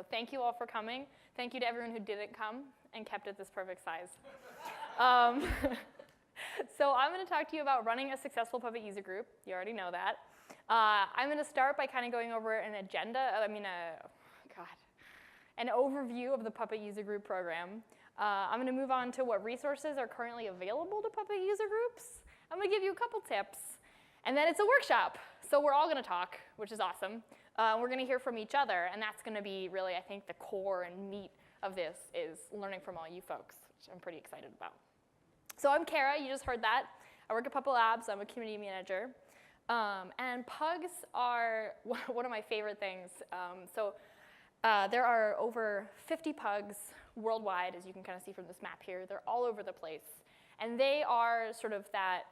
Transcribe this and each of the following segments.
So thank you all for coming. Thank you to everyone who didn't come and kept it this perfect size. So I'm going to talk to you about running a successful Puppet user group. You already know that. I'm going to start by kind of going over an an overview of the Puppet user group program. I'm going to move on to what resources are currently available to Puppet user groups. I'm going to give you a couple tips. And then it's a workshop. So we're all going to talk, which is awesome. We're going to hear from each other. And that's going to be really, I think, the core and meat of this is learning from all you folks, which I'm pretty excited about. So I'm Kara. You just heard that. I work at Puppet Labs. I'm a community manager. And Pugs are one of my favorite things. There are over 50 Pugs worldwide, as you can kind of see from this map here. They're all over the place. And they are sort of that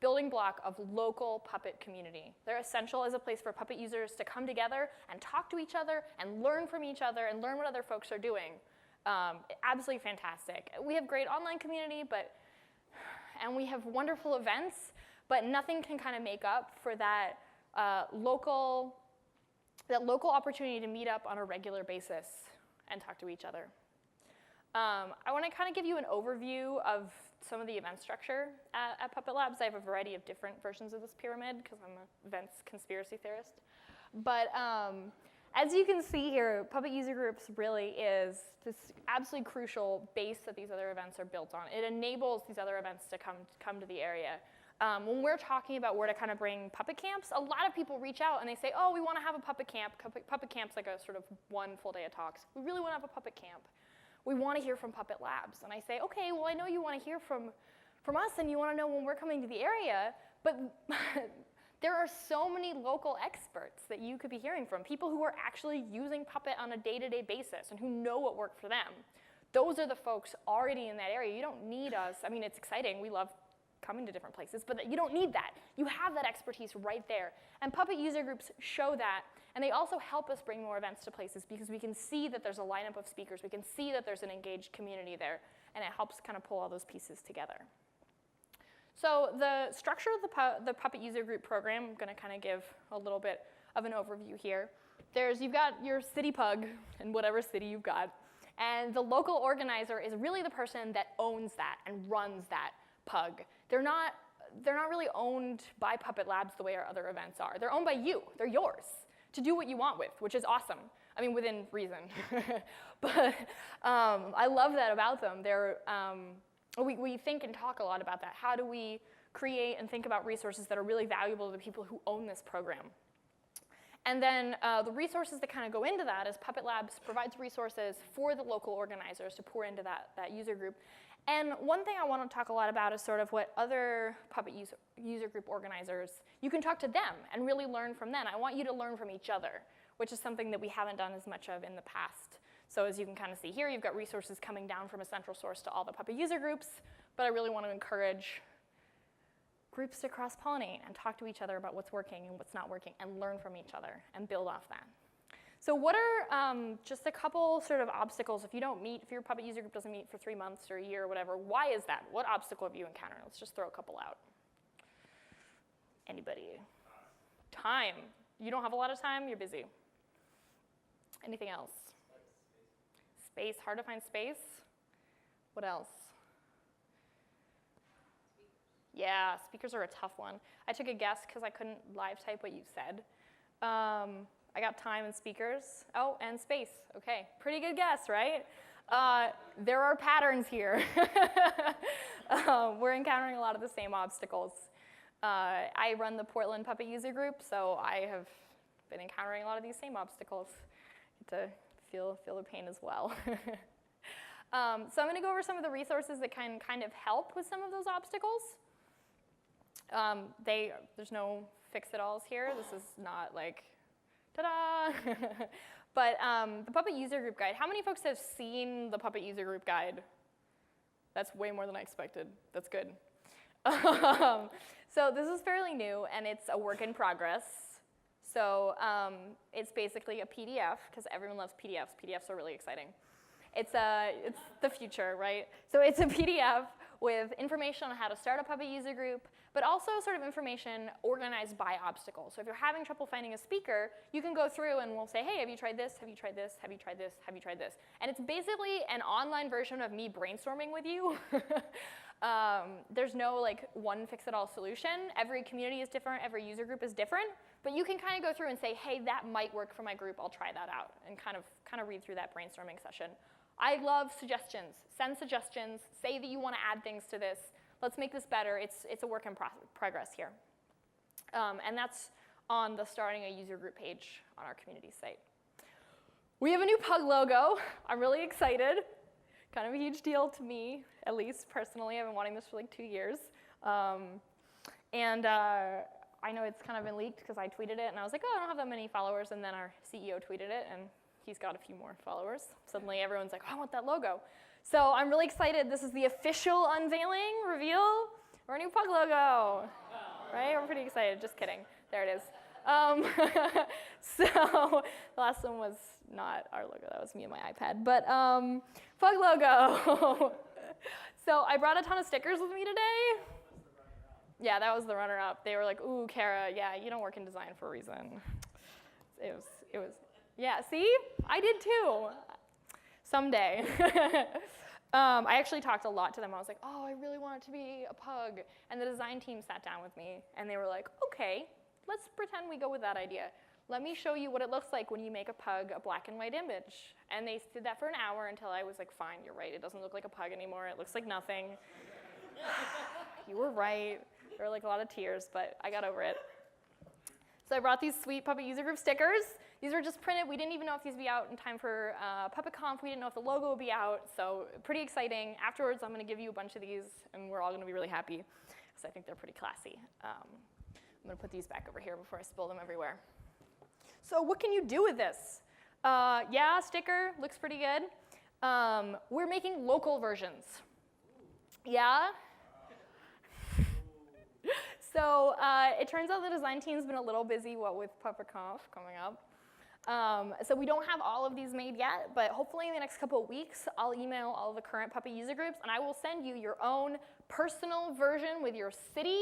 building block of local Puppet community. They're essential as a place for Puppet users to come together and talk to each other and learn from each other and learn what other folks are doing. Absolutely fantastic. We have great online community, and we have wonderful events, but nothing can kind of make up for that local opportunity to meet up on a regular basis and talk to each other. I want to kind of give you an overview of some of the event structure at Puppet Labs. I have a variety of different versions of this pyramid because I'm an events conspiracy theorist. But as you can see here, Puppet user groups really is this absolutely crucial base that these other events are built on. It enables these other events to come to the area. When we're talking about where to kind of bring Puppet camps, a lot of people reach out and they say, oh, we want to have a Puppet camp. Puppet camp's like a sort of one full day of talks. We really want to have a Puppet camp. We want to hear from Puppet Labs. And I say, okay, well, I know you want to hear from us and you want to know when we're coming to the area, but there are so many local experts that you could be hearing from, people who are actually using Puppet on a day-to-day basis and who know what worked for them. Those are the folks already in that area. You don't need us. I mean, it's exciting. We love coming to different places, but you don't need that. You have that expertise right there. And Puppet user groups show that, and they also help us bring more events to places because we can see that there's a lineup of speakers. We can see that there's an engaged community there, and it helps kind of pull all those pieces together. So the structure of the Puppet user group program, I'm going to kind of give a little bit of an overview here. You've got your city Pug in whatever city you've got, and the local organizer is really the person that owns that and runs that Pug. They're not really owned by Puppet Labs the way our other events are. They're owned by you. They're yours to do what you want with, which is awesome. I mean, within reason. But I love that about them. We think and talk a lot about that. How do we create and think about resources that are really valuable to the people who own this program? And then the resources that kind of go into that is Puppet Labs provides resources for the local organizers to pour into that user group. And one thing I want to talk a lot about is sort of what other Puppet user group organizers, you can talk to them and really learn from them. I want you to learn from each other, which is something that we haven't done as much of in the past. So as you can kind of see here, you've got resources coming down from a central source to all the Puppet user groups, but I really want to encourage groups to cross-pollinate and talk to each other about what's working and what's not working and learn from each other and build off that. So what are just a couple sort of obstacles if your Puppet user group doesn't meet for 3 months or a year or whatever, why is that? What obstacle have you encountered? Let's just throw a couple out. Anybody? Time. You don't have a lot of time, you're busy. Anything else? Space, hard to find space. What else? Yeah, speakers are a tough one. I took a guess because I couldn't live type what you said. I got time and speakers. Oh, and space. Okay, pretty good guess, right? There are patterns here. We're encountering a lot of the same obstacles. I run the Portland Puppet user group, so I have been encountering a lot of these same obstacles. To feel the pain as well. So I'm going to go over some of the resources that can kind of help with some of those obstacles. There's no fix-it-alls here. This is not like, ta-da! But the Puppet user group guide, how many folks have seen the Puppet user group guide? That's way more than I expected. That's good. So this is fairly new, and it's a work in progress. So it's basically a PDF, because everyone loves PDFs. PDFs are really exciting. It's the future, right? So it's a PDF with information on how to start a Puppet user group, but also sort of information organized by obstacle. So if you're having trouble finding a speaker, you can go through and we'll say, hey, have you tried this? Have you tried this? Have you tried this? Have you tried this? And it's basically an online version of me brainstorming with you. There's no like one fix-it-all solution. Every community is different. Every user group is different. But you can kind of go through and say, hey, that might work for my group. I'll try that out, and kind of read through that brainstorming session. I love suggestions. Send suggestions. Say that you want to add things to this. Let's make this better. It's a work in progress here. And that's on the starting a user group page on our community site. We have a new Pug logo. I'm really excited. Kind of a huge deal to me, at least personally. I've been wanting this for like 2 years. I know it's kind of been leaked because I tweeted it, and I was like, oh, I don't have that many followers. And then our CEO tweeted it, and he's got a few more followers. Suddenly everyone's like, oh, I want that logo. So I'm really excited. This is the official unveiling, reveal, of our new Pug logo. Right? We're pretty excited. Just kidding. There it is. So the last one was not our logo. That was me and my iPad. But Pug logo. So I brought a ton of stickers with me today. Yeah, that was the runner-up. They were like, ooh, Kara, yeah, you don't work in design for a reason. It was, yeah, see? I did too. Someday. I actually talked a lot to them. I was like, oh, I really want it to be a pug. And the design team sat down with me, and they were like, okay, let's pretend we go with that idea. Let me show you what it looks like when you make a pug a black and white image. And they did that for an hour until I was like, fine, you're right. It doesn't look like a pug anymore. It looks like nothing. You were right. There were like a lot of tears, but I got over it. So I brought these sweet Puppet user group stickers. These were just printed. We didn't even know if these would be out in time for PuppetConf. We didn't know if the logo would be out, so pretty exciting. Afterwards, I'm going to give you a bunch of these, and we're all going to be really happy, because I think they're pretty classy. I'm going to put these back over here before I spill them everywhere. So what can you do with this? Yeah, sticker, looks pretty good. We're making local versions. Yeah? So it turns out the design team's been a little busy, what with PuppetConf coming up. So we don't have all of these made yet, but hopefully in the next couple of weeks, I'll email all the current Puppet user groups, and I will send you your own personal version with your city,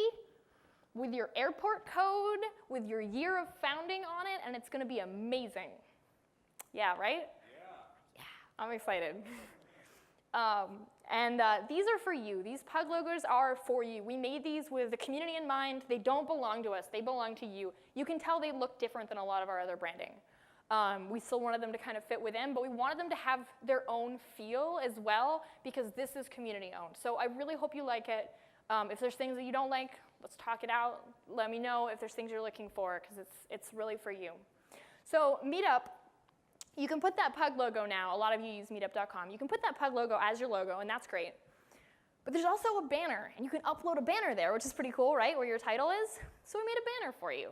with your airport code, with your year of founding on it, and it's going to be amazing. Yeah, right? Yeah. I'm excited. These are for you. These Pug logos are for you. We made these with the community in mind. They don't belong to us. They belong to you. You can tell they look different than a lot of our other branding. We still wanted them to kind of fit within, but we wanted them to have their own feel as well, because this is community owned. So I really hope you like it. If there's things that you don't like, let's talk it out. Let me know if there's things you're looking for, because it's really for you. So Meetup, you can put that Pug logo now. A lot of you use meetup.com. You can put that Pug logo as your logo, and that's great. But there's also a banner, and you can upload a banner there, which is pretty cool, right, where your title is? So we made a banner for you.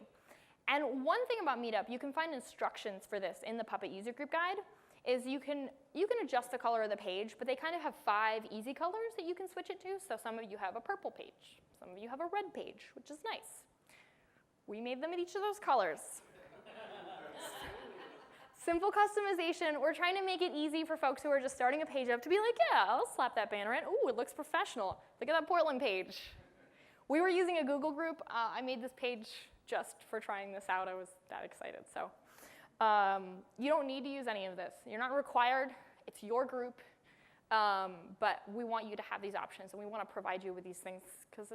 And one thing about Meetup, you can find instructions for this in the Puppet user group guide, is you can adjust the color of the page, but they kind of have 5 easy colors that you can switch it to. So some of you have a purple page. Some of you have a red page, which is nice. We made them in each of those colors. Simple customization. We're trying to make it easy for folks who are just starting a page up to be like, yeah, I'll slap that banner in. Ooh, it looks professional. Look at that Portland page. We were using a Google group. I made this page just for trying this out. I was that excited. So you don't need to use any of this. You're not required. It's your group. But we want you to have these options, and we want to provide you with these things because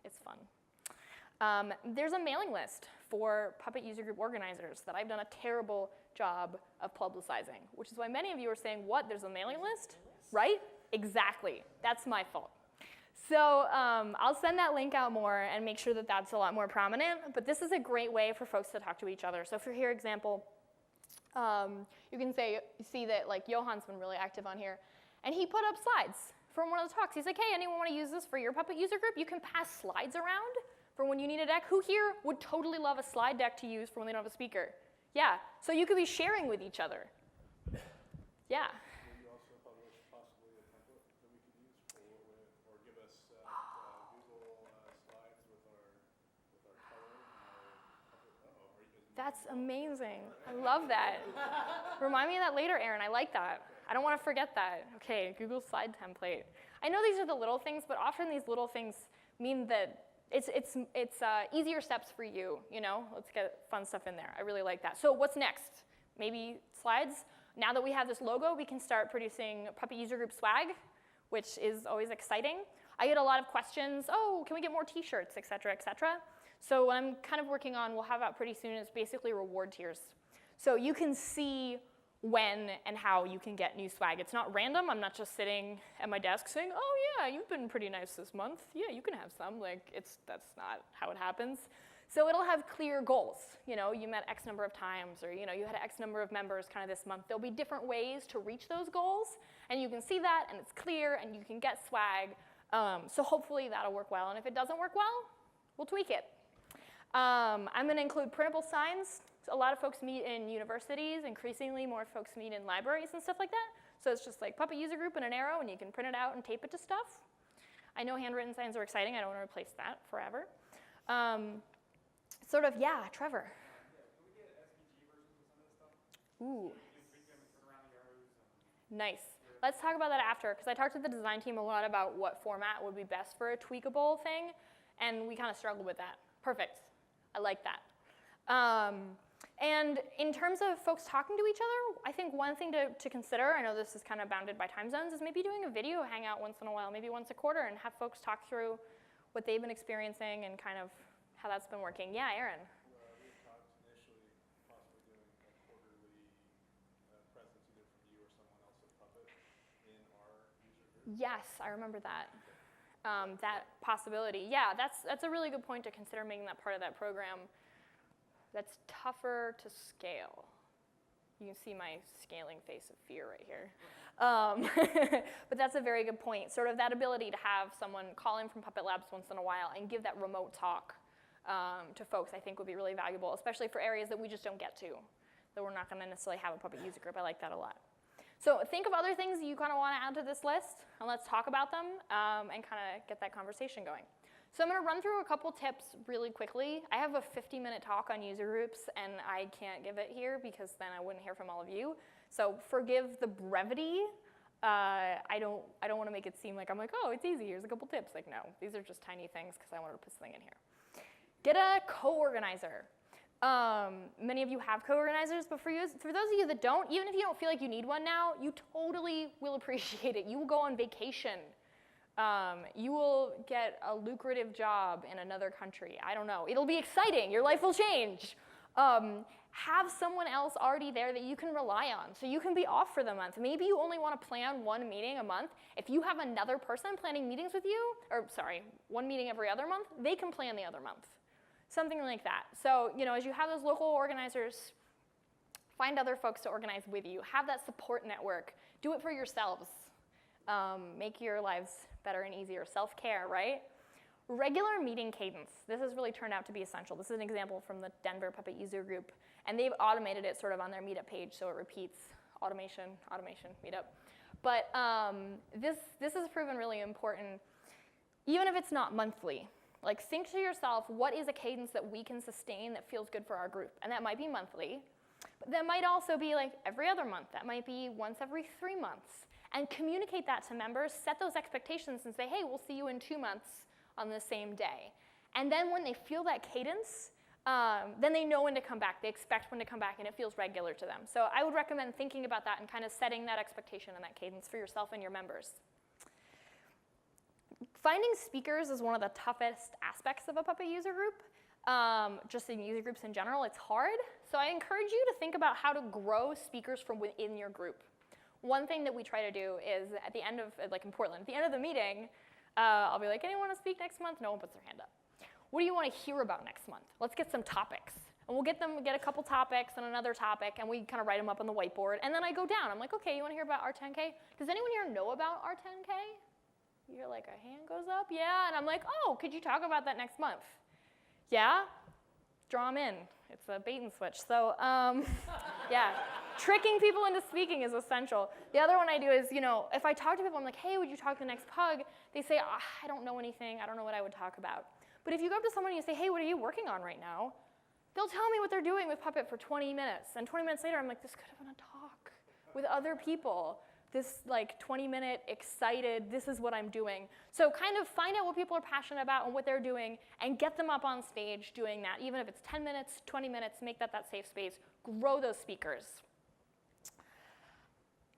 it's fun. There's a mailing list for Puppet user group organizers that I've done a terrible job of publicizing, which is why many of you are saying, what, there's a mailing list? Right? Exactly. That's my fault. So I'll send that link out more and make sure that that's a lot more prominent, but this is a great way for folks to talk to each other. So if you're here, example, you can see that like Johan's been really active on here, and he put up slides from one of the talks. He's like, hey, anyone want to use this for your Puppet user group? You can pass slides around for when you need a deck. Who here would totally love a slide deck to use for when they don't have a speaker? Yeah, so you could be sharing with each other. Yeah. Will you also publish possibly a template that we could use or give us Google slides with our color and our That's amazing. I love that. Remind me of that later, Aaron. I like that. I don't want to forget that. Okay, Google slide template. I know these are the little things, but often these little things mean that it's easier steps for you, you know? Let's get fun stuff in there. I really like that. So what's next? Maybe slides. Now that we have this logo, we can start producing Puppet User Group swag, which is always exciting. I get a lot of questions, oh, can we get more t-shirts, et cetera, et cetera. So what I'm kind of working on, we'll have out pretty soon, is basically reward tiers. So you can see when and how you can get new swag. It's not random. I'm not just sitting at my desk saying, oh yeah, you've been pretty nice this month. Yeah, you can have some. Like, that's not how it happens. So it'll have clear goals. You know, you met X number of times, or you know, you had X number of members kind of this month. There'll be different ways to reach those goals, and you can see that, and it's clear, and you can get swag. So hopefully that'll work well. And if it doesn't work well, we'll tweak it. I'm going to include printable signs. A lot of folks meet in universities. Increasingly, more folks meet in libraries and stuff like that. So it's just like Puppet User Group and an arrow, and you can print it out and tape it to stuff. I know handwritten signs are exciting. I don't want to replace that forever. Sort of, yeah, Trevor. Yeah, can we get SVG versions of some of this stuff? Ooh. So you can tweak them and turn around the arrows. Nice. Let's talk about that after, because I talked to the design team a lot about what format would be best for a tweakable thing, and we kind of struggled with that. Perfect. I like that. And in terms of folks talking to each other, I think one thing to consider, I know this is kind of bounded by time zones, is maybe doing a video hangout once in a while, maybe once a quarter, and have folks talk through what they've been experiencing and kind of how that's been working. Yeah, Aaron. We had talked initially possibly doing a quarterly presence either from you or someone else at Puppet in our user group. Yes, I remember that. That possibility. Yeah, that's a really good point to consider making that part of that program. That's tougher to scale. You can see my scaling face of fear right here. But that's a very good point. Sort of that ability to have someone call in from Puppet Labs once in a while and give that remote talk to folks, I think would be really valuable, especially for areas that we just don't get to, that we're not going to necessarily have a Puppet user group. I like that a lot. So think of other things you kind of want to add to this list, and let's talk about them and kind of get that conversation going. So I'm going to run through a couple tips really quickly. I have a 50-minute talk on user groups, and I can't give it here because then I wouldn't hear from all of you. So forgive the brevity. I don't want to make it seem like I'm like, oh, it's easy. Here's a couple tips. Like, no, these are just tiny things because I wanted to put something in here. Get a CoOrganizer. Many of you have CoOrganizers, but for those of you that don't, even if you don't feel like you need one now, you totally will appreciate it. You will go on vacation. You will get a lucrative job in another country. I don't know. It'll be exciting. Your life will change. Have someone else already there that you can rely on, so you can be off for the month. Maybe you only want to plan one meeting a month. If you have another person planning meetings with you, or sorry, one meeting every other month, they can plan the other month. Something like that. So, you know, as you have those local organizers, find other folks to organize with you. Have that support network. Do it for yourselves. Make your lives better and easier. Self-care, right? Regular meeting cadence. This has really turned out to be essential. This is an example from the Denver Puppet user group, and they've automated it sort of on their Meetup page, so it repeats automation, Meetup. But this has proven really important, even if it's not monthly. Like, think to yourself, what is a cadence that we can sustain that feels good for our group? And that might be monthly, but that might also be like every other month. That might be once every 3 months. And communicate that to members, set those expectations and say, hey, we'll see you in 2 months on the same day. And then when they feel that cadence, then they know when to come back. They expect when to come back, and it feels regular to them. So I would recommend thinking about that and kind of setting that expectation and that cadence for yourself and your members. Finding speakers is one of the toughest aspects of a Puppet user group. Just in user groups in general, it's hard. So I encourage you to think about how to grow speakers from within your group. One thing that we try to do is at the end of, like in Portland, at the end of the meeting, I'll be like, anyone want to speak next month? No one puts their hand up. What do you want to hear about next month? Let's get some topics. And we'll get a couple topics and another topic, and we kind of write them up on the whiteboard. And then I go down. I'm like, okay, you want to hear about R10K? Does anyone here know about R10K? You hear like a hand goes up? Yeah. And I'm like, oh, could you talk about that next month? Yeah? Draw them in. It's a bait and switch. So yeah, tricking people into speaking is essential. The other one I do is, you know, if I talk to people, I'm like, hey, would you talk to the next Pug? They say, oh, I don't know anything. I don't know what I would talk about. But if you go up to someone and you say, hey, what are you working on right now? They'll tell me what they're doing with Puppet for 20 minutes. And 20 minutes later, I'm like, this could have been a talk with other people. this like 20-minute excited, this is what I'm doing. So kind of find out what people are passionate about and what they're doing and get them up on stage doing that. Even if it's 10 minutes, 20 minutes, make that safe space. Grow those speakers.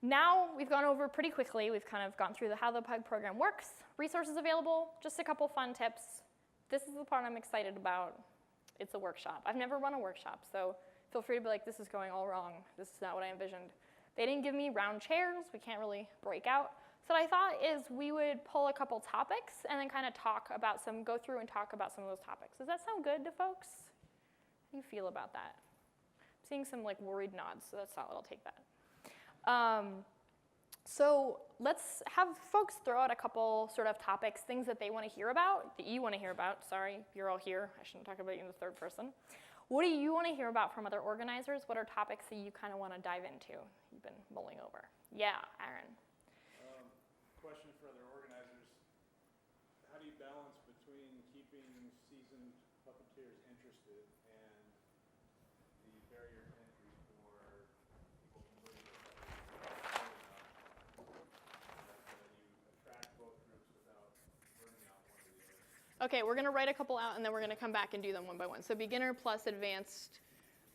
Now we've gone over pretty quickly. We've kind of gone through how the Pug program works, resources available, just a couple fun tips. This is the part I'm excited about. It's a workshop. I've never run a workshop, so feel free to be like, this is going all wrong. This is not what I envisioned. They didn't give me round chairs. We can't really break out. So what I thought is we would pull a couple topics and then kind of go through and talk about some of those topics. Does that sound good to folks? How do you feel about that? I'm seeing some like worried nods, so that's solid. I'll take that. So let's have folks throw out a couple sort of topics, things that they want to hear about, that you want to hear about. Sorry, you're all here. I shouldn't talk about you in the third person. What do you want to hear about from other organizers? What are topics that you kind of want to dive into? You've been mulling over. Yeah, Aaron. Question for other organizers. How do you balance between keeping seasoned puppeteers interested and the barrier to entry for people converting their puppets that you attract both groups without burning out one or the other? Okay, we're going to write a couple out, and then we're going to come back and do them one by one. So beginner plus advanced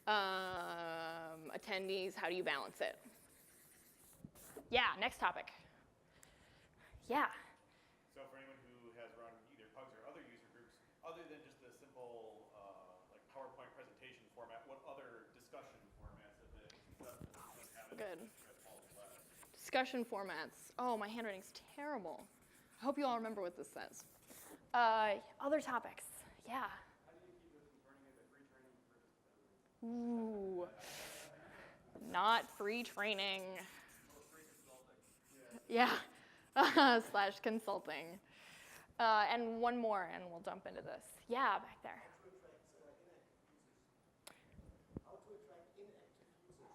attendees, how do you balance it? Yeah, next topic. Yeah. So for anyone who has run either Pugs or other user groups, other than just the simple like PowerPoint presentation format, what other discussion formats have been successful? Good. Discussion formats. Oh, my handwriting's terrible. I hope you all remember what this says. Other topics. Yeah. How do you keep this from turning into free training for Ooh. Not free training. free consulting? Yeah. Slash consulting. And one more, and we'll jump into this. Yeah, back there. How to attract inactive users?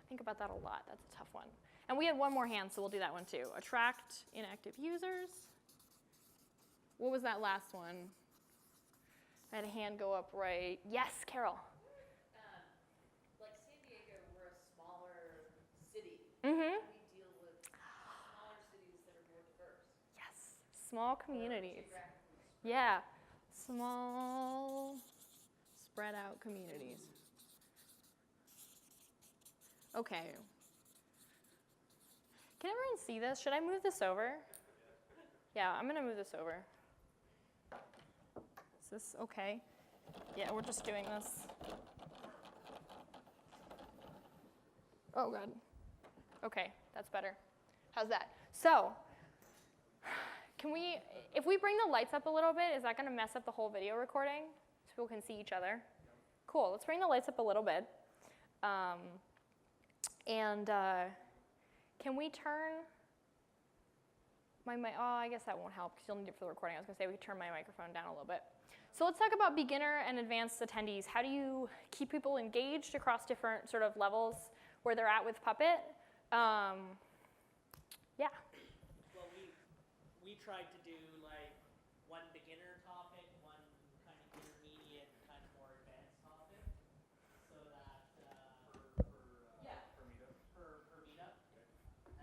Think about that a lot. That's a tough one. And we had one more hand, so we'll do that one too. Attract inactive users. What was that last one? I had a hand go up right. Yes, Carol. Like San Diego, we're a smaller city. Mm-hmm. We deal with smaller cities that are more diverse. Yes, small communities. Geographically. Yeah, small, spread out communities. Okay. Can everyone see this? Should I move this over? Yeah, I'm gonna move this over. Is this okay? Yeah, we're just doing this. Oh, God. Okay, that's better. How's that? So, if we bring the lights up a little bit, is that gonna mess up the whole video recording so people can see each other? Cool, let's bring the lights up a little bit. Can we turn my mic? Oh, I guess that won't help because you'll need it for the recording. I was gonna say we could turn my microphone down a little bit. So let's talk about beginner and advanced attendees. How do you keep people engaged across different sort of levels where they're at with Puppet? Yeah. Well, we tried to do like one beginner topic, one kind of intermediate, kind of more advanced topic, so that Per meetup? per meetup,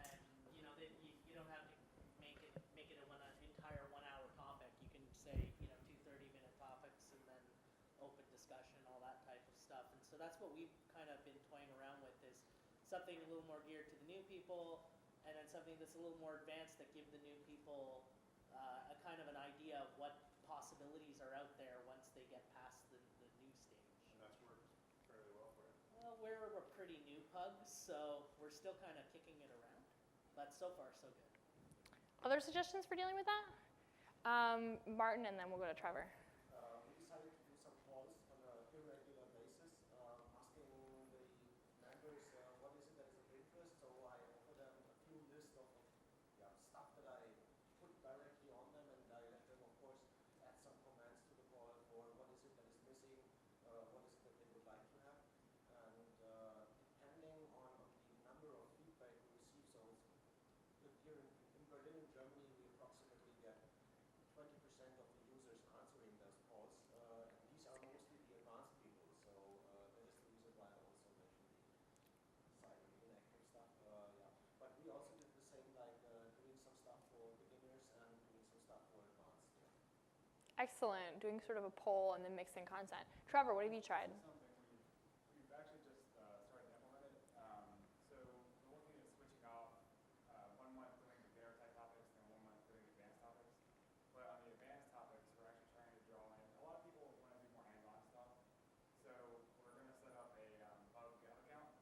and you know that you don't have to make it an entire 1 hour topic. You can say 2 30-minute topics and then open discussion, all that type of stuff. And so that's what we've kind of been toying around with, is something a little more geared to the new people, and then something that's a little more advanced that give the new people a kind of an idea of what possibilities are out there once they get past the new stage. And that's worked fairly well for you. Well, we're a pretty new Pugs, so we're still kind of kicking it around, but so far so good. Other suggestions for dealing with that? Martin, and then we'll go to Trevor. We decided to do some polls on a irregular basis, asking the members what is it that is of interest. So I offer them a few lists of stuff that I put directly on them, and I let them, of course, add some comments to the poll for what is it that is missing, what is it that they would like to have. And depending on the number of feedback we receive, so here in Berlin, in Germany, we approximately get 20% of the users answering those polls, and these are mostly the advanced people. So that is the reason why I also mentioned the silent inactive stuff. Yeah. But we also Excellent. Doing sort of a poll and then mixing content. Trevor, what have you tried? Something we've actually just started to implement it. So we're looking at switching off 1 month doing beginner type topics and 1 month doing advanced topics. But on the advanced topics, we're actually trying to draw in. A lot of people want to do more hands-on stuff. So we're going to set up a Pug account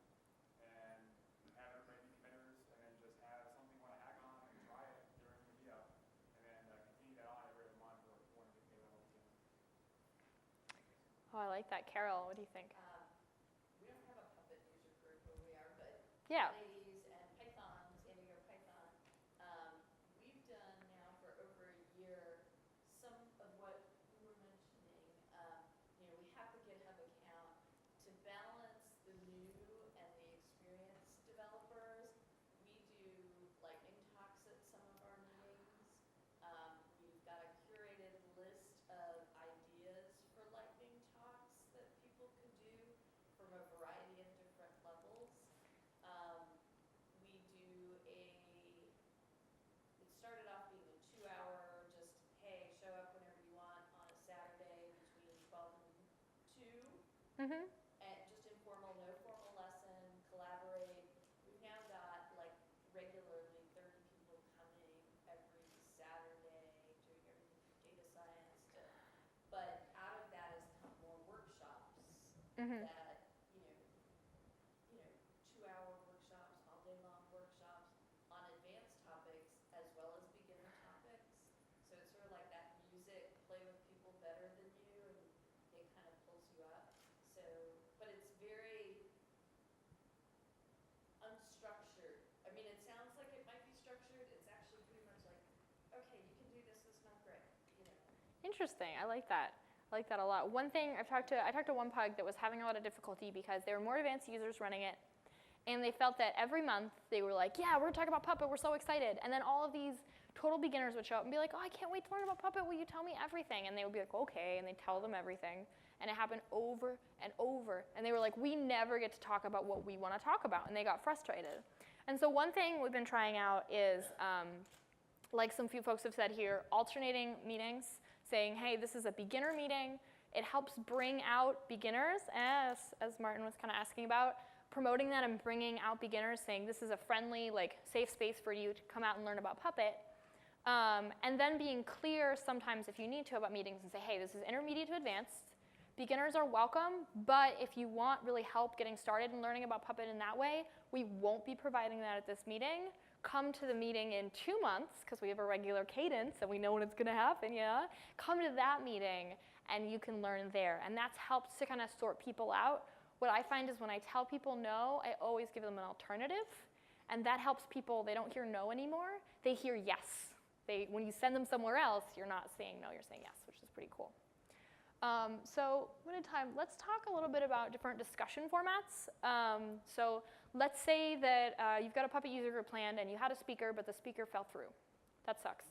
and have everybody be committers, and then just have something you want to hack on and try it during the meetup, and then continue that on every other month or if you want to get paid level 2. Oh, I like that. Carol, what do you think? We don't have a Puppet user group where we are, but Yeah. ladies and Python, San Diego Python, we've done now for over a year some of what you were mentioning. We have the GitHub account to balance the new and the experienced developers. We do lightning talks at some of our meetings. We've got a curated list of ideas for lightning talks that people can do from a variety of different levels. It started off being a 2-hour, just, hey, show up whenever you want on a Saturday between 12 and 2. Mm-hmm. And just informal, no formal lesson, collaborate. We've now got regularly 30 people coming every Saturday, doing everything from data science to, but out of that has come more workshops Mm-hmm. that, 2-hour workshops, all day long workshops on advanced topics as well as beginner topics. So it's sort of like that music, play with people better than you, and it kind of pulls you up. So, but it's very unstructured. I mean, it sounds like it might be structured. It's actually pretty much like, okay, you can do this, it's not great, Interesting. I like that. I like that a lot. One thing I talked to one Pug that was having a lot of difficulty because there were more advanced users running it, and they felt that every month they were like, yeah, we're talking about Puppet, we're so excited. And then all of these total beginners would show up and be like, oh, I can't wait to learn about Puppet, will you tell me everything? And they would be like, okay, and they'd tell them everything. And it happened over and over. And they were like, we never get to talk about what we want to talk about. And they got frustrated. And so one thing we've been trying out is, like some few folks have said here, alternating meetings, saying, hey, this is a beginner meeting. It helps bring out beginners, as Martin was kind of asking about, promoting that and bringing out beginners, saying this is a friendly, safe space for you to come out and learn about Puppet. And then being clear sometimes if you need to about meetings and say, hey, this is intermediate to advanced. Beginners are welcome, but if you want really help getting started and learning about Puppet in that way, we won't be providing that at this meeting. Come to the meeting in 2 months, because we have a regular cadence and we know when it's going to happen, yeah? Come to that meeting and you can learn there. And that's helped to kind of sort people out. What I find is when I tell people no, I always give them an alternative. And that helps people, they don't hear no anymore, they hear yes. When you send them somewhere else, you're not saying no, you're saying yes, which is pretty cool. So let's talk a little bit about different discussion formats. So let's say that you've got a Puppet user group planned and you had a speaker, but the speaker fell through. That sucks.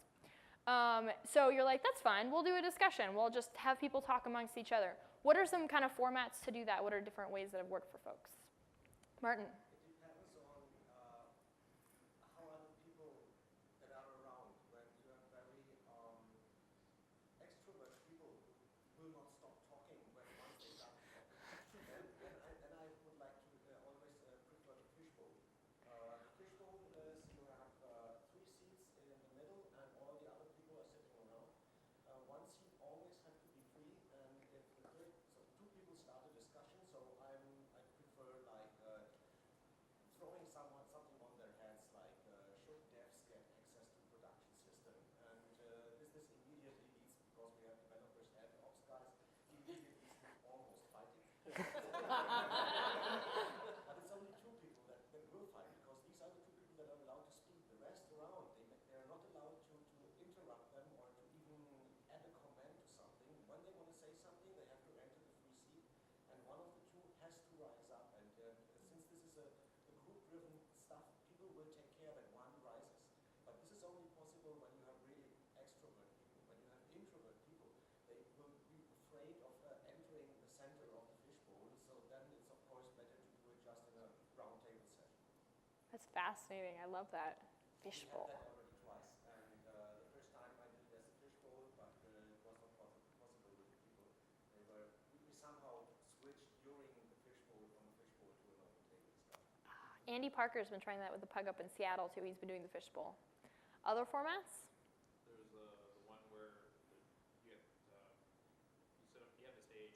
So you're like, that's fine, we'll do a discussion. We'll just have people talk amongst each other. What are some kind of formats to do that? What are different ways that have worked for folks? Martin. It depends on how other people that are around. When you have very extrovert people who will not stop talking once they start talking, then I would like to always prefer the fishbowl. The fishbowl is you have 3 seats in the middle and all the other people are sitting around. One seat always has to be free, and if so 2 people start a discussion, so I prefer throwing something on their heads, should devs get access to production system? And this immediately leads, because we have developers and ops guys, immediately leads to almost fighting. But it's only 2 people that will fight, because these are the 2 people that are allowed to speak. The rest around, they are not allowed to interrupt them or to even add a comment to something. When they want to say something, they have to enter the free seat, and one of the 2 has to rise up. And since this is a group-driven stuff, people will take care that one rises. But this is only possible when you have really extrovert people. When you have introvert people, they will be afraid of entering the center of the fishbowl. So then it's of course better to do it just in a roundtable session. That's fascinating. I love that. Fishbowl. We had that already twice, and the first time I did it as a fishbowl, but it was not possible Andy Parker's been trying that with the Pug up in Seattle too. He's been doing the fishbowl. Other formats? There's the one where you have you set up, you have the stage,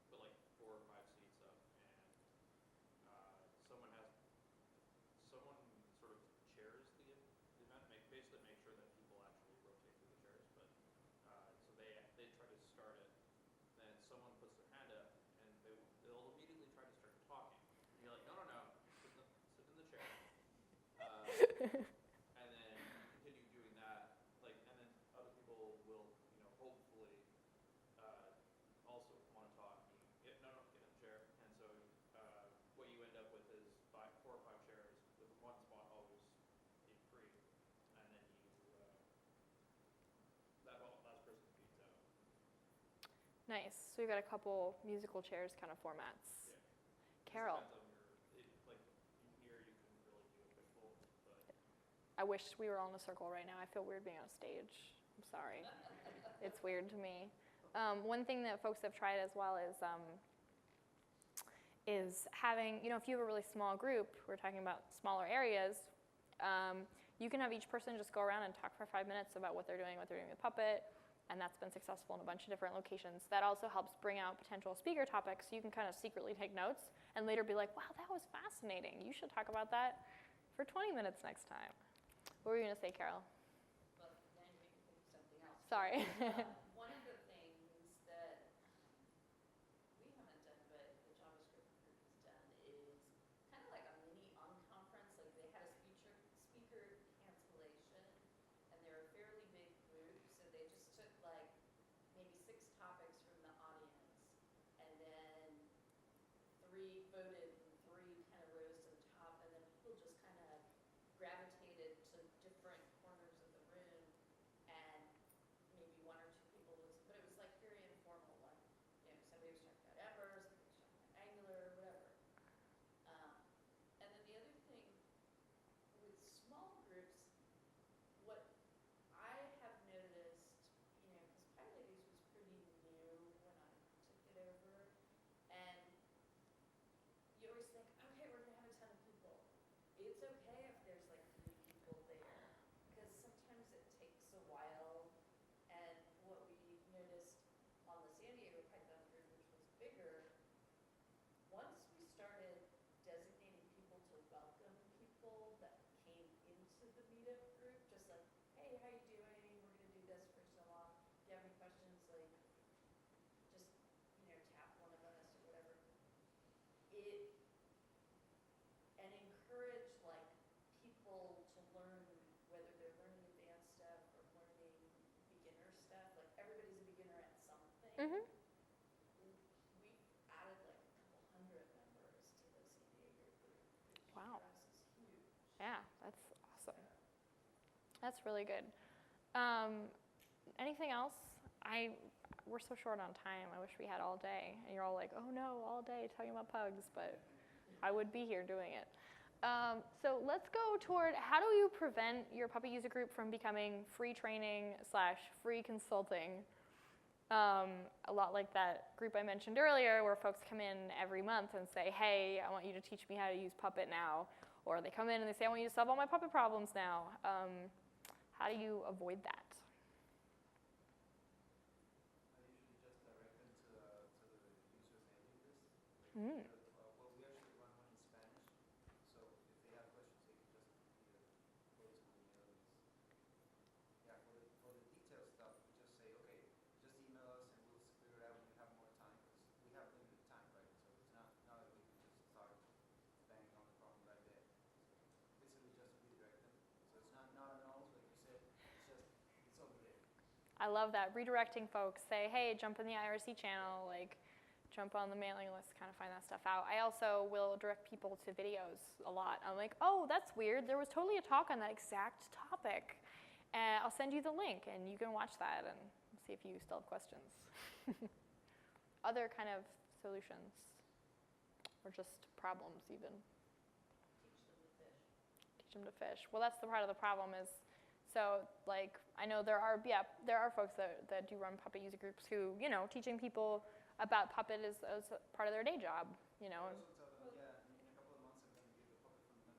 put like 4 or 5 seats up, and someone sort of chairs the event, basically make sure that people actually rotate through the chairs. But so they try to start it, then someone puts their hand up, and they'll immediately try to start talking. And you're like, no, sit in the chair. And then continue doing that, and then other people will, hopefully also want to talk. Get in the chair. And so what you end up with is 4 or 5 chairs with one spot always being free, and then that last person beats out. Nice. So we've got a couple musical chairs kind of formats. Yeah. Carol. Depends on here you can really do a fishbowl, but I wish we were all in a circle right now. I feel weird being on a stage. I'm sorry. It's weird to me. One thing that folks have tried as well is having, if you have a really small group, we're talking about smaller areas, you can have each person just go around and talk for 5 minutes about what they're doing with Puppet, and that's been successful in a bunch of different locations. That also helps bring out potential speaker topics, so you can kind of secretly take notes and later be like, wow, that was fascinating. You should talk about that for 20 minutes next time. What were you going to say, Carol? Well, now you make me think of something else. Sorry. One of the things that we haven't done, but the JavaScript group has done, is kind of like a mini unconference. Like they had a speaker cancellation, and they're a fairly big group, so they just took like maybe 6 topics from the audience, and then 3 voted, and 3 kind of rose to the top, and then people just kind of gravitated to different corners of the room, and maybe 1 or 2 people listened, but it was like very informal. Like, somebody was talking about Ember, somebody was talking about Angular, whatever. And then the other thing with small groups, what I have noticed, because PyLadies was pretty new when I took it over, and you always think, okay, we're going to have a ton of people. It's okay if there's like 3 people there, because sometimes it takes a while. And what we noticed on the San Diego Python group, which was bigger, once we started designating people to welcome people that came into the meetup group, just like, hey, how you doing? We're going to do this for so long. If you have any questions, like, just, tap one of us or whatever. And encourage like people to learn, whether they're learning advanced stuff or learning beginner stuff. Like everybody's a beginner at something. Mm-hmm. We've added like a couple hundred members to the San Diego group, which Wow. for us is huge. Yeah, that's awesome. That's really good. Anything else? We're so short on time. I wish we had all day. And you're all like, oh no, all day talking about pugs, but I would be here doing it. So let's go toward, how do you prevent your Puppet user group from becoming free training / free consulting? A lot like that group I mentioned earlier, where folks come in every month and say, hey, I want you to teach me how to use Puppet now. Or they come in and they say, I want you to solve all my Puppet problems now. How do you avoid that? I usually just direct them to the user's mailing list. Mm. Well, we actually run one in Spanish, so if they have questions, they can just either go to the mailing list. Yeah, for the detailed stuff, we just say, okay, just email us and we'll figure it out when we have more time, because we have limited time, right? So it's not that we can just start banging on the problem right there. So basically just redirect them. So it's not anonymous, like you said, it's over there. I love that. Redirecting folks, say, hey, jump in the IRC channel, like jump on the mailing list, kind of find that stuff out. I also will direct people to videos a lot. I'm like, oh, that's weird. There was totally a talk on that exact topic. And I'll send you the link, and you can watch that and see if you still have questions. Other kind of solutions, or just problems even. Teach them to fish. Teach them to fish. Well, that's the part of the problem is, so like, I know there are folks that do run Puppet user groups who, teaching people about Puppet is part of their day job, I also tell them, yeah, in a couple of months I'm going to give a Puppet from the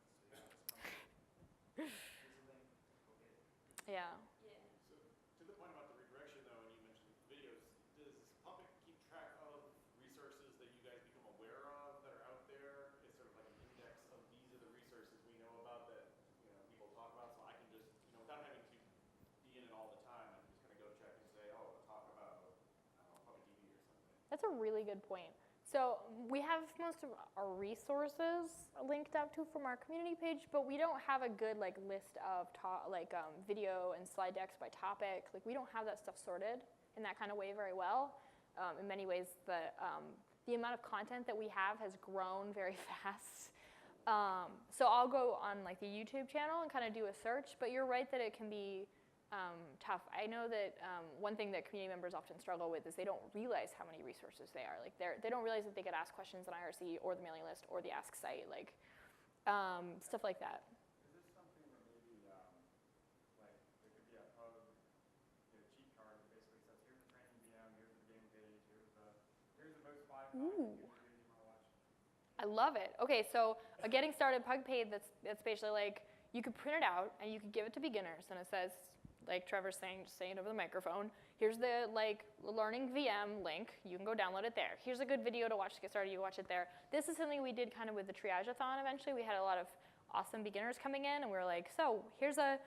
Yeah. Yeah. So, to the point about the redirection though, and you mentioned videos, does Puppet keep track of resources that you guys become aware of that are out there? It's sort of like an index of these are the resources we know about that, people talk about, so I can just, without having to be in it all the time, I can just kind of go check and say, oh, talk about, I don't know, Puppet TV or something. That's a really good point. So we have most of our resources linked up to from our community page, but we don't have a good list of video and slide decks by topic. We don't have that stuff sorted in that kind of way very well. In many ways, the amount of content that we have has grown very fast. So I'll go on the YouTube channel and kind of do a search, but you're right that it can be tough. I know that one thing that community members often struggle with is they don't realize how many resources they are. They don't realize that they get asked questions on IRC or the mailing list or the Ask site, stuff like that. Is this something that maybe, there could be a Pug cheat card that basically says, here's the training VM, here's the game page, here's the most 5 Ooh. videos you want to watch. I love it. Okay, so a getting started Pug page that's basically you could print it out and you could give it to beginners, and it says, like Trevor's saying, just saying over the microphone, here's the learning VM link. You can go download it there. Here's a good video to watch to get started. You watch it there. This is something we did kind of with the triage-a-thon eventually. We had a lot of awesome beginners coming in, and we were like, so here's a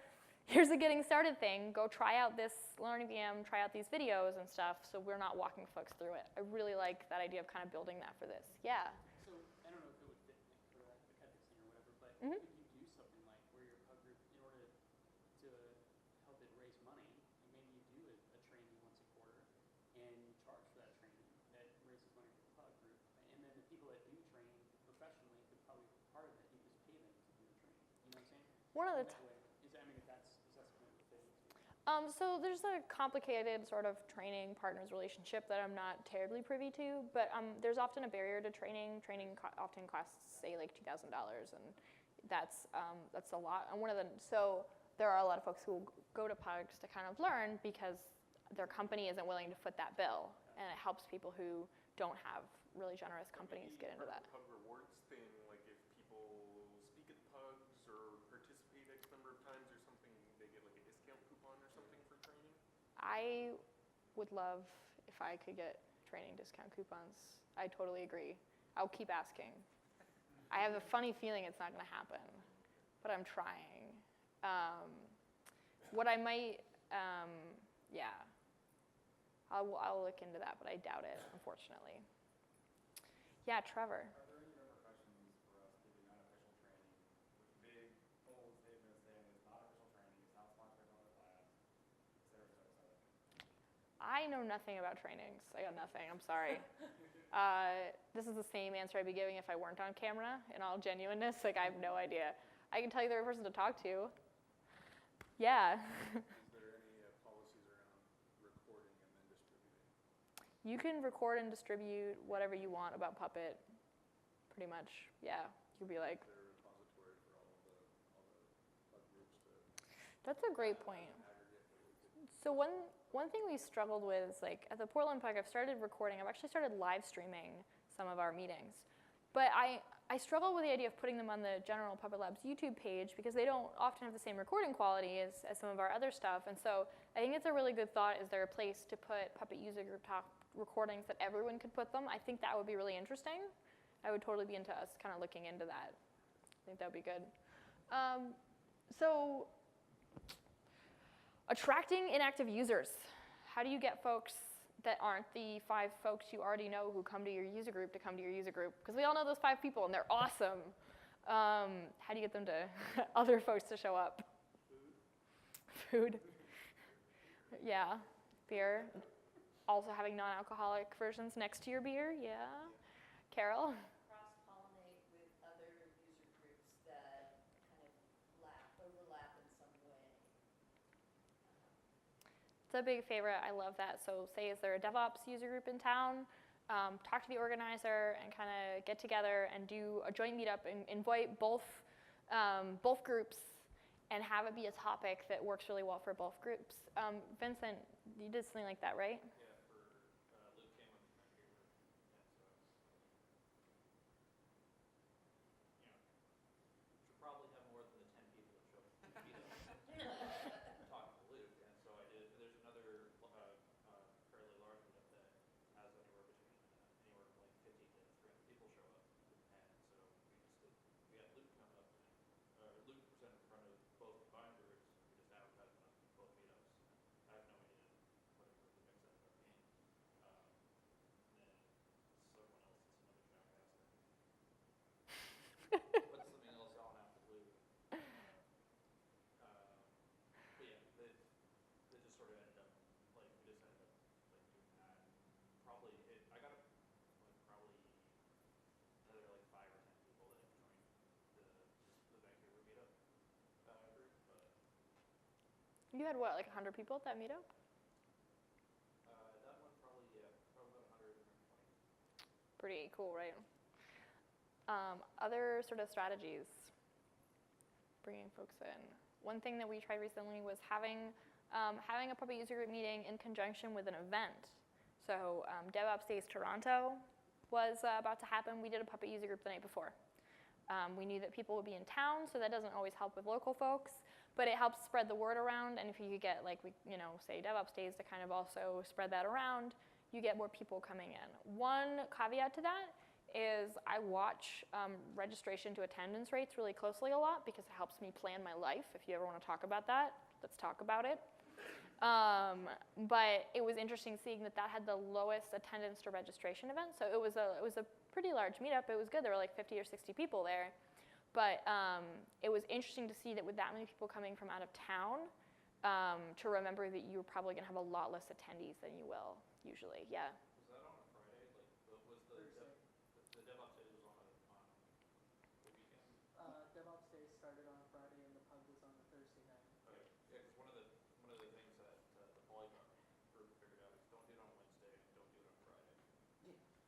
getting started thing. Go try out this learning VM, try out these videos and stuff, so we're not walking folks through it. I really like that idea of kind of building that for this. Yeah. So I don't know if it would fit for the ethics thing or whatever, but Mhm. could you do something where your pug group, in order to help it raise money, maybe you do a training once a quarter and you charge for that training that raises money for the pug group, and then the people that do train professionally could probably part of it. You just pay them to do the training. You know what I'm saying? One of the That way, is that something that would fit into? So there's a complicated sort of training partners relationship that I'm not terribly privy to, but there's often a barrier to training. Training often costs, say, $2,000, and that's a lot. And so there are a lot of folks who will go to Pugs to kind of learn because their company isn't willing to foot that bill, and it helps people who don't have really generous companies get into that. Pug rewards thing, if people speak at Pugs or participate X number of times or something, they get a discount coupon or something for training? I would love if I could get training discount coupons. I totally agree. I'll keep asking. I have a funny feeling it's not going to happen, but I'm trying. What I might, yeah, I'll look into that, but I doubt it, unfortunately. Yeah, Trevor. Are there any repercussions for us giving unofficial training with big, bold statements saying it's not official training, it's not sponsored by Public Labs, et cetera, et cetera, et cetera? I know nothing about trainings. I got nothing. I'm sorry. This is the same answer I'd be giving if I weren't on camera, in all genuineness. I have no idea. I can tell you the right person to talk to. Yeah. Is there any policies around recording and then distributing? You can record and distribute whatever you want about Puppet, pretty much. Yeah. You could be like. Is there a repository for all the Pug groups to That's a great point. aggregate that we could? So one thing we struggled with is at the Portland Pug, I've actually started live streaming some of our meetings. But I struggle with the idea of putting them on the general Puppet Labs YouTube page because they don't often have the same recording quality as some of our other stuff. And so I think it's a really good thought. Is there a place to put Puppet user group talk recordings that everyone could put them? I think that would be really interesting. I would totally be into us kind of looking into that. I think that would be good. So attracting inactive users. How do you get folks that aren't the 5 folks you already know who come to your user group to come to your user group? Because we all know those 5 people, and they're awesome. How do you get them to other folks to show up? Food. Yeah. Beer. Also having non-alcoholic versions next to your beer. Yeah. Carol? Cross-pollinate with other user groups that kind of overlap in some way. It's a big favorite. I love that. So say, is there a DevOps user group in town? Talk to the organizer and kind of get together and do a joint meetup and invite both groups and have it be a topic that works really well for both groups. Vincent, you did something like that, right? Yeah, for Live Cam with my favorite. Yeah, so should probably have more than the 10 people that show up to the meetup. Talk. You had what, like 100 people at that meetup? That one probably, yeah, probably about 100, 120. Pretty cool, right? Other sort of strategies, bringing folks in. One thing that we tried recently was having a Puppet user group meeting in conjunction with an event. So DevOps Days Toronto was about to happen. We did a Puppet user group the night before. We knew that people would be in town, so that doesn't always help with local folks, but it helps spread the word around. And if you could get, like, say DevOps Days to kind of also spread that around, you get more people coming in. One caveat to that is I watch registration to attendance rates really closely a lot because it helps me plan my life. If you ever want to talk about that, let's talk about it. But it was interesting seeing that had the lowest attendance to registration event. So it was a pretty large meetup. It was good. There were like 50 or 60 people there. But it was interesting to see that with that many people coming from out of town, to remember that you're probably going to have a lot less attendees than you will usually. Yeah. Was that on a Friday? Like, was the DevOps Day was on the weekend? DevOps Day started on a Friday and the Pug was on a Thursday night. Okay. Yeah, because one of the things that the Polygon group figured out is don't do it on Wednesday and don't do it on Friday.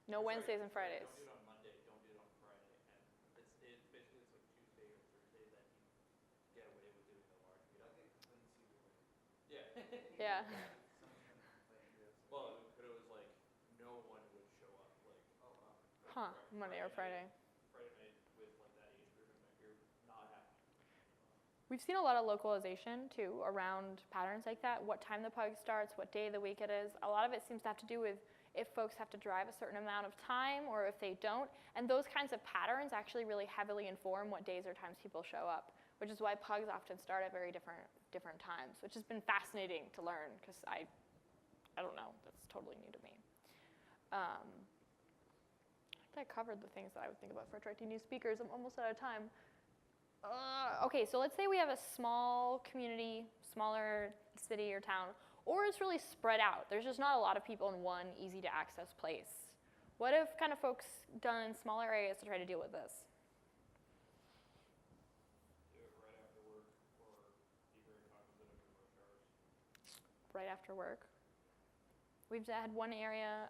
No Wednesdays and Fridays. Don't do it on Monday, don't do it on Friday. And it's basically it's like Tuesday or Thursday that you get away with doing the large meetup. Like a complaints either way. Yeah. Yeah. Someone's gonna complain. Yeah, so- Well, but it was like no one would show up. Like, Oh, wow. Huh, Monday or Friday. Friday night with like that age group and you're not happening. We've seen a lot of localization too around patterns like that, what time the Pug starts, what day of the week it is. A lot of it seems to have to do with if folks have to drive a certain amount of time or if they don't. And those kinds of patterns actually really heavily inform what days or times people show up, which is why Pugs often start at very different times, which has been fascinating to learn because I don't know, that's totally new to me. I think I covered the things that I would think about for attracting new speakers. I'm almost out of time. Okay, so let's say we have a small community, smaller city or town, or it's really spread out. There's just not a lot of people in one easy to access place. What have kind of folks done in smaller areas to try to deal with this? Do it right after work or be very cognizant of your rush hours. Right after work. We've had one area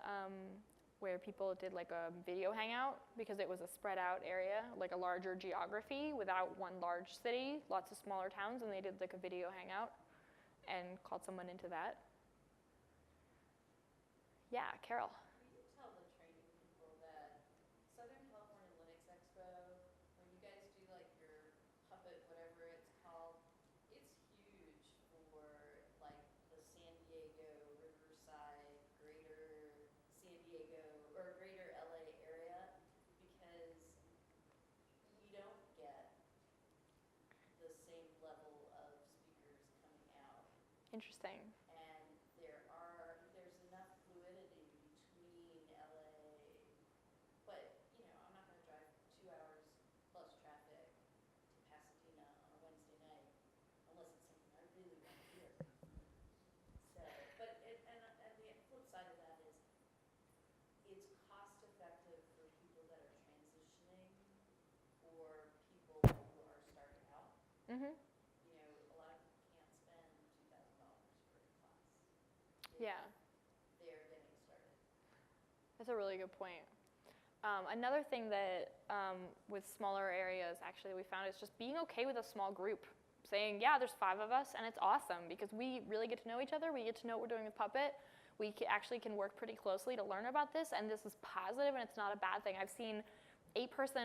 where people did like a video hangout because it was a spread out area, like a larger geography without one large city, lots of smaller towns, and they did like a video hangout and called someone into that. Yeah, Carol. Will you tell the training people that Southern California Linux Expo, when you guys do like your Puppet, whatever it's called, it's huge for like the San Diego, Riverside, greater San Diego, or greater LA area, because you don't get the same level of speakers coming out. Interesting. And there's enough fluidity between LA, but I'm not going to drive 2 hours plus traffic to Pasadena on a Wednesday night unless it's something I really want to hear. So, but and the flip side of that is it's cost effective for people that are transitioning or people who are starting out. Mm-hmm. A lot of people can't spend $2,000 for a class. Yeah. They're getting started. That's a really good point. Another thing that with smaller areas actually we found is just being okay with a small group. Saying, yeah, there's 5 of us and it's awesome because we really get to know each other. We get to know what we're doing with Puppet. We actually can work pretty closely to learn about this, and this is positive and it's not a bad thing. I've seen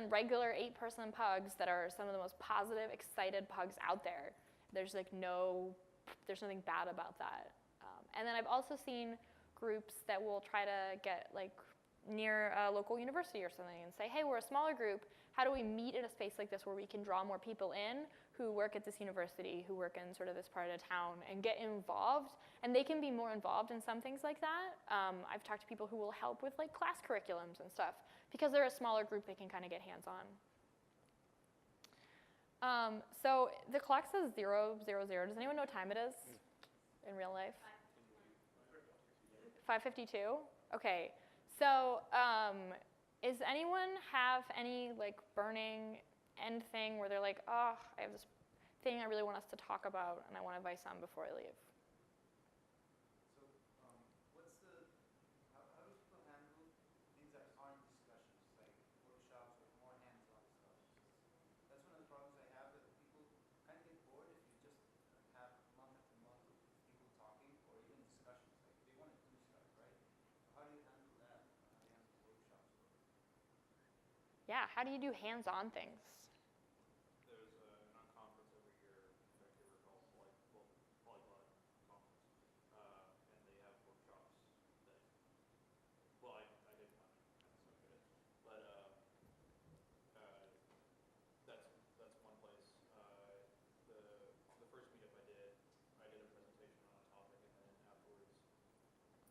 regular 8-person Pugs that are some of the most positive, excited Pugs out there. There's nothing bad about that. And then I've also seen groups that will try to get like near a local university or something and say, hey, we're a smaller group. How do we meet in a space like this where we can draw more people in who work at this university, who work in sort of this part of town, and get involved? And they can be more involved in some things like that. I've talked to people who will help with like class curriculums and stuff. Because they're a smaller group, they can kind of get hands-on. So the clock says 0:00. Does anyone know what time it is in real life? 5:52? Okay. So does anyone have any like burning end thing where they're like, oh, I have this thing I really want us to talk about and I want advice on before I leave. So, what's the, how do people handle things that aren't discussions, like workshops or more hands-on stuff? That's one of the problems I have, that people kind of get bored if you just have month after month of people talking, or even discussions. Like, they want to do stuff, right? How do you handle that? How do you handle workshops? Yeah, how do you do hands-on things? There's an conference every year in Vancouver called Polyglot Conference, and they have workshops that, well, I didn't come, I suck at it, but that's one place. The first meetup I did a presentation on a topic, and then afterwards,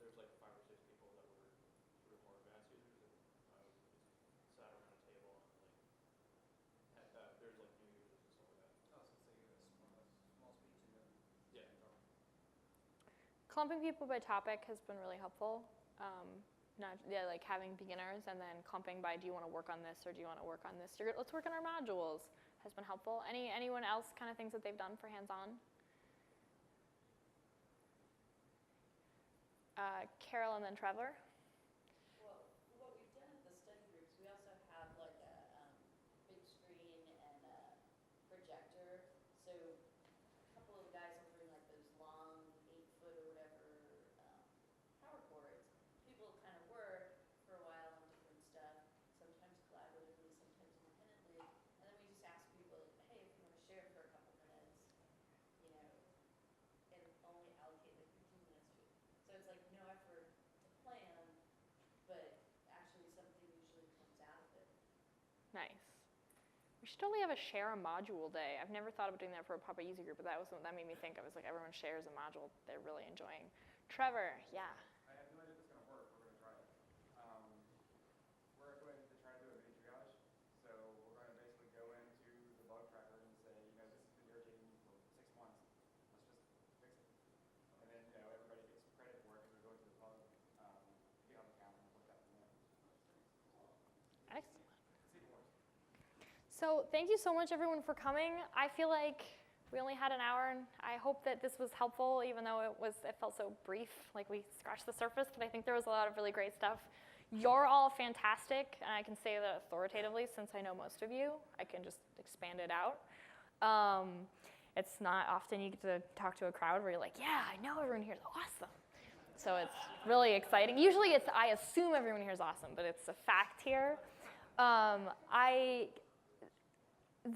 there's like 5 or 6 people that were sort of more advanced users, and just sat around a table and like there's like new users and stuff like that. Oh, so it's like a small speech and then Yeah. Clumping people by topic has been really helpful. Like having beginners and then clumping by, do you want to work on this or do you want to work on this? Let's work on our modules has been helpful. Anyone else kind of things that they've done for hands-on? Carol and then Trevor. Well, what we've done at the study groups, we also have like a big screen and a projector. So a couple of the guys are bring like those long 8-foot or whatever power cords. People kind of work for a while on different stuff, sometimes collaboratively, sometimes independently. And then we just ask people, hey, if you want to share for a couple minutes, you know, and only allocate like 15 minutes to it. So it's like no effort to plan, but actually something usually comes out of it. Nice. We should totally have a share a module day. I've never thought about doing that for a Puppet user group, but that made me think. I was like, everyone shares a module they're really enjoying. Trevor, yeah. I have no idea if it's going to work. We're going to try it. We're going to try to do a mini triage. So we're going to basically go into the bug tracker and say, you know, this has been irritating me for 6 months. Let's just fix it. And then, you know, everybody gets credit for it, and we go to the Pug GitHub account and work that from there. Excellent. See if it works. So thank you so much, everyone, for coming. I feel like we only had an hour, and I hope that this was helpful, even though it felt so brief, like we scratched the surface, but I think there was a lot of really great stuff. You're all fantastic, and I can say that authoritatively since I know most of you. I can just expand it out. It's not often you get to talk to a crowd where you're like, yeah, I know everyone here is awesome. So it's really exciting. Usually I assume everyone here is awesome, but it's a fact here.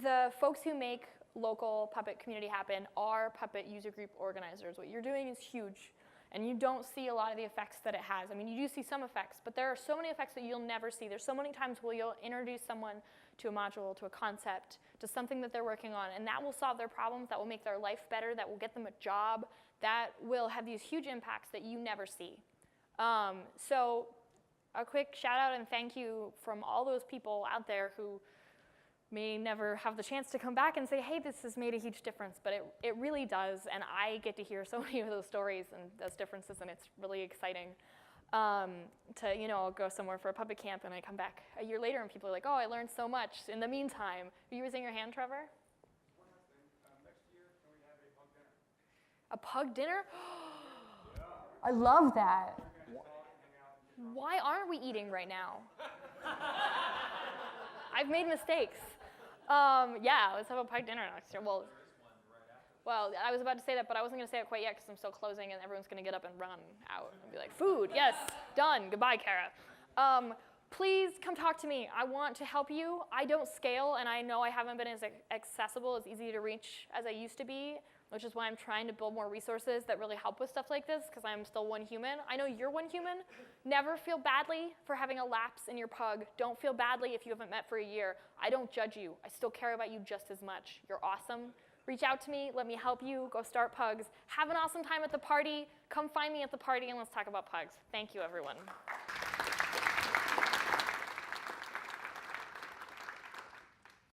The folks who make local Puppet community happen are Puppet user group organizers. What you're doing is huge, and you don't see a lot of the effects that it has. I mean, you do see some effects, but there are so many effects that you'll never see. There's so many times where you'll introduce someone to a module, to a concept, to something that they're working on, and that will solve their problems, that will make their life better, that will get them a job, that will have these huge impacts that you never see. So a quick shout out and thank you from all those people out there who may never have the chance to come back and say, hey, this has made a huge difference, but it really does, and I get to hear so many of those stories and those differences, and it's really exciting to, you know, I'll go somewhere for a Puppet camp, and I come back a year later, and people are like, oh, I learned so much. In the meantime, are you raising your hand, Trevor? One last thing. Next year, can we have a Pug dinner? A Pug dinner? I love that. We're going to talk and hang out and get drunk. Why aren't we eating right now? I've made mistakes. Yeah, let's have a Pug dinner next year. Well, I was about to say that, but I wasn't going to say it quite yet because I'm still closing, and everyone's going to get up and run out and be like, food, yes, done, goodbye, Kara. Please come talk to me. I want to help you. I don't scale, and I know I haven't been as accessible, as easy to reach as I used to be, which is why I'm trying to build more resources that really help with stuff like this, because I'm still one human. I know you're one human. Never feel badly for having a lapse in your Pug. Don't feel badly if you haven't met for a year. I don't judge you. I still care about you just as much. You're awesome. Reach out to me. Let me help you. Go start Pugs. Have an awesome time at the party. Come find me at the party, and let's talk about Pugs. Thank you, everyone.